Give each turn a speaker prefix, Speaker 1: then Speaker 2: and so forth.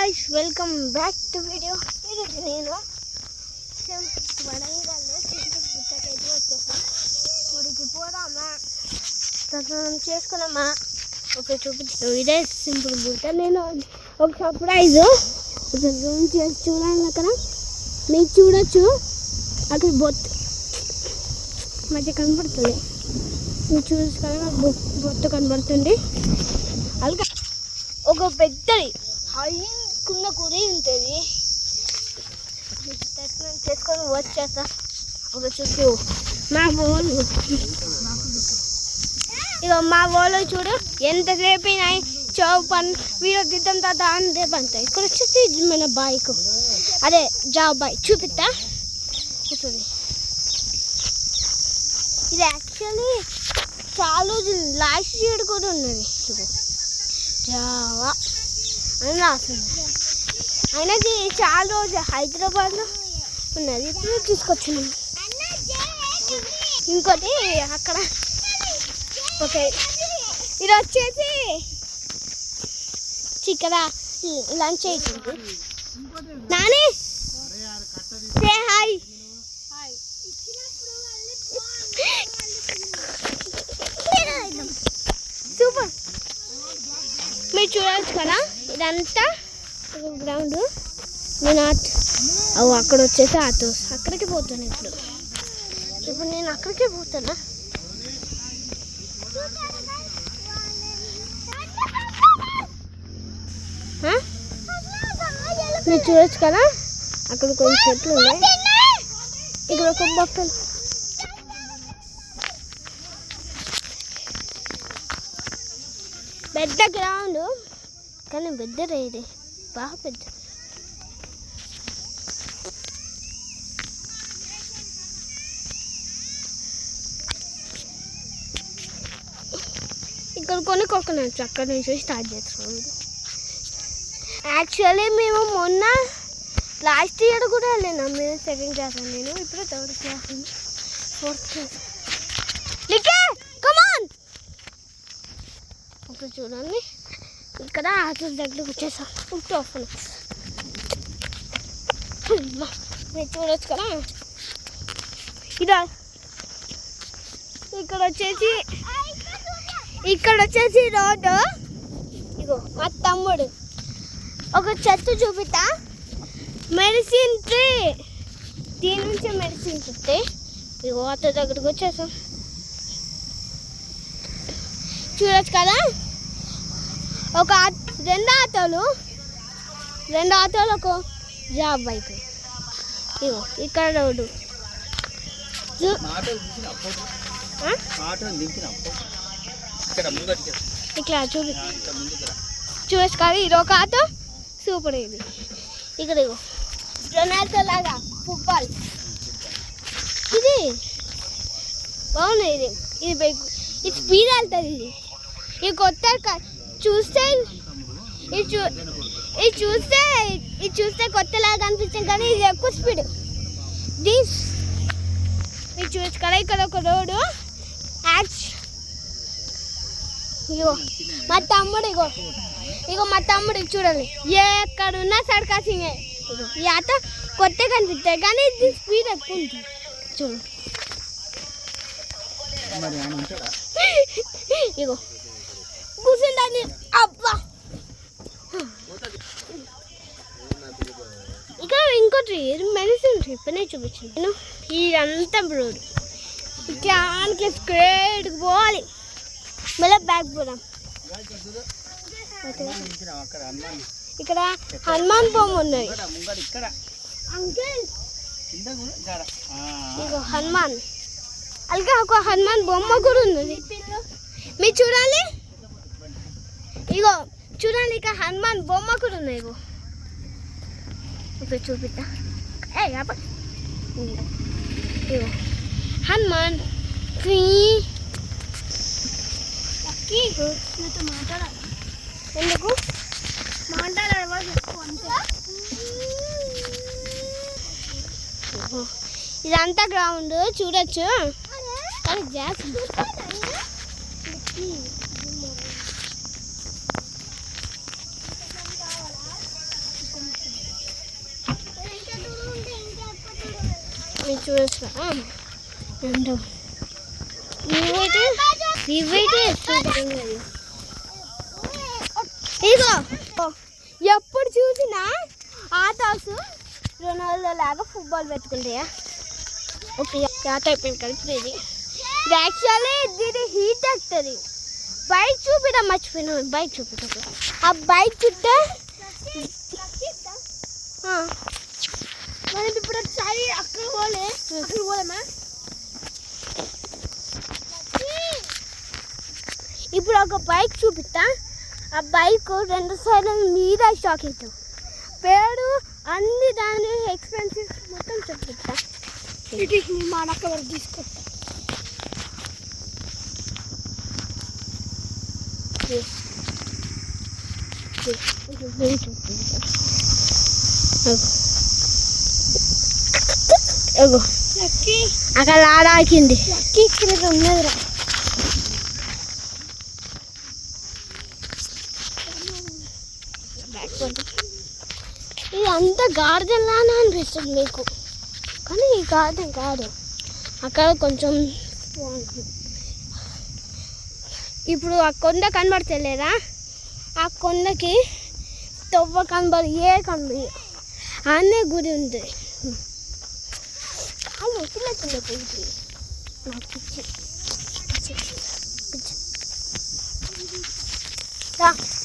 Speaker 1: guys, welcome back to video. నేను వరంగల్లో simple బుట్టకైతే వచ్చేసాను. గుడికి పోదామా, దర్శనం చేసుకున్నామా, ఒక చూపించాను. ఇదే సింపుల్ బుట్ట. నేను ఒక సర్ప్రైజ్ జూమ్ చేసి చూడాలి. అక్కడ మీరు చూడొచ్చు, అక్కడ బొత్తు మధ్య కనబడుతుంది. మీరు చూసుకోవాలి, బొత్తు కనబడుతుంది. అలాగే ఒక పెద్దది హైకున్న గుడి ఉంటుంది. దర్శనం చేసుకొని వచ్చేస్తా. ఒక చుట్టూ మా వాళ్ళు ఇక మా వాళ్ళు చూడు ఎంతసేపు అయినాయి చౌపన్ వీడియో దిద్దాం తాత అని రేపు అంటాయి. ఇక్కడ వచ్చేసి మన బైక్, అదే జాబ్ బైక్ చూపిస్తా. చూడండి, ఇది యాక్చువల్లీ చాలా లాస్ట్ ఇయర్ కూడా ఉన్నది. జావా అని రాస్తుంది. అయినది చాలా రోజు హైదరాబాద్లో ఉన్నది, ఇప్పుడు తీసుకొచ్చినాము. ఇంకోటి అక్కడ ఓకే, ఇది వచ్చేసి ఇక్కడ లంచ్ అవుతుంది. Nani say hi. సూపర్. మీరు చూడవచ్చు కదా, ఇదంతా గ్రౌండ్. నేను అక్కడ వచ్చేసి అక్కడికి పోతాను. ఇప్పుడు నేను అక్కడికే పోతానా. మీరు చూడొచ్చు కదా, అక్కడ కొన్ని చెట్లు ఉన్నాయి. ఇక్కడ ఒక బొక్కలు. పెద్ద గ్రౌండ్ కానీ పెద్దదే, ఇది బాగా పెద్ద. ఇక్కడ కొన్ని కోకోనట్స్ అక్కడ నుంచి స్టార్ట్ చేస్తాం. యాక్చువల్లీ మేము మొన్న లాస్ట్ ఇయర్ కూడా వెళ్ళినాం. మేము సెకండ్ క్లాస్ అని, నేను ఇప్పుడు థర్డ్ క్లాస్, ఫోర్త్ క్లాస్. కమాన్, ఇప్పుడు చూడండి ఇక్కడ ఆటోస్ దగ్గరకు వచ్చేసాం. ఇప్పుడు వస్తున్నాం. మీరు చూడొచ్చు కదా, ఇక్కడ వచ్చేసి రోడ్డు. ఇగో మా తమ్ముడు ఒక చెట్టు చూపిస్తా, మెడిసిన్ ట్రీ. దీని నుంచి మెడిసిన్స్ వస్తాయి. ఇగో ఆటో దగ్గరకు వచ్చేసాం. చూడొచ్చు కదా, ఒక రెండు ఆటోలు ఒక జాబ్ బైక్. ఇగో ఇక్కడ రోడ్డు. ఇట్లా చూడొచ్చు కదా, ఇది ఒక ఆటో. సూపర్. ఇది ఇక్కడ ఇగో రొనాల్డో లాగా ఫుట్బాల్. ఇది బాగున్నాయి. ఇది బైక్, ఇది స్పీడ్ వెళ్తుంది. ఇది కొత్త చూస్తే ఇది చూస్తే కొత్తలాగా అనిపించింది, కానీ ఇది ఎక్కువ స్పీడ్. ఇది చూసి కదా, ఇక్కడ ఒక రోడ్డు. ఇగో మా తమ్ముడు, ఇగో మా తమ్ముడు చూడండి, ఎక్కడున్నా సర్కాసింగే. ఈ ఆట కొత్తగా కనిపిస్తాయి, కానీ ఇది స్పీడ్ ఎక్కువ ఉంటుంది. చూడు, ఇగో కూర్చుంటాను. అబ్బా, ఇక్కడ ఇంకోటి మెడిసిన్ ట్రిప్నే చూపించాను నేను. ఇదంతా రోడ్, ఇట్లానికి స్ట్రేట్కి పోవాలి, మళ్ళీ బ్యాక్ పోదాం. ఇక్కడ హనుమాన్ బొమ్మ ఉన్నది. ఇగో హనుమాన్, అలాగే ఒక హనుమాన్ బొమ్మ కూడా ఉన్నది. మీరు చూడాలి, ఇగో చూడండి, ఇక్కడ హనుమాన్ బొమ్మ కూడా ఉన్నది. ఇగో ఇప్పుడు చూపిస్తా. ఇగో హనుమాన్. ఎందుకు మాట్లాడాలి, ఇదంతా గ్రౌండ్ చూడొచ్చు. కానీ గ్యాస్ మీరు చూడొచ్చు అండ్ ఇవైతే ఇగో ఎప్పుడు చూసినా ఆటాస్ రొనాల్డో లాగా ఫుట్బాల్ పెట్టుకుంటాయా ఓకే ఆట అయిపోయింది కదా ఇప్పుడు ఇది యాక్చువల్లీ దీని హీట్ వస్తుంది బైక్ చూపిద్దాం మర్చిపోయినా బైక్ చూపిద్దాం ఆ బైక్ చుట్టూ మనం ఇప్పుడు ఒకసారి అక్కడ పోలేమా ఇప్పుడు ఒక బైక్ చూపిస్తా ఆ బైక్ 2 సైడ్ల మీద షాక్ అవుతాం పేరు అన్ని దాని ఎక్స్పెన్సివ్ మొత్తం చూపిస్తా మా అక్క వరకు తీసుకొస్తా అక్కడ ఆడాకింది ఇక్కడ ఉన్నదిరా ఇది అంత గార్డెన్ లానే అనిపిస్తుంది మీకు కానీ ఈ గార్డెన్ కాదు అక్కడ కొంచెం ఇప్పుడు ఆ కొండ కనబడతలేదా ఆ కొండకి తొవ్వ కనబడి అనే గుడి ఉంది కాదు చిన్న గుడి నాకు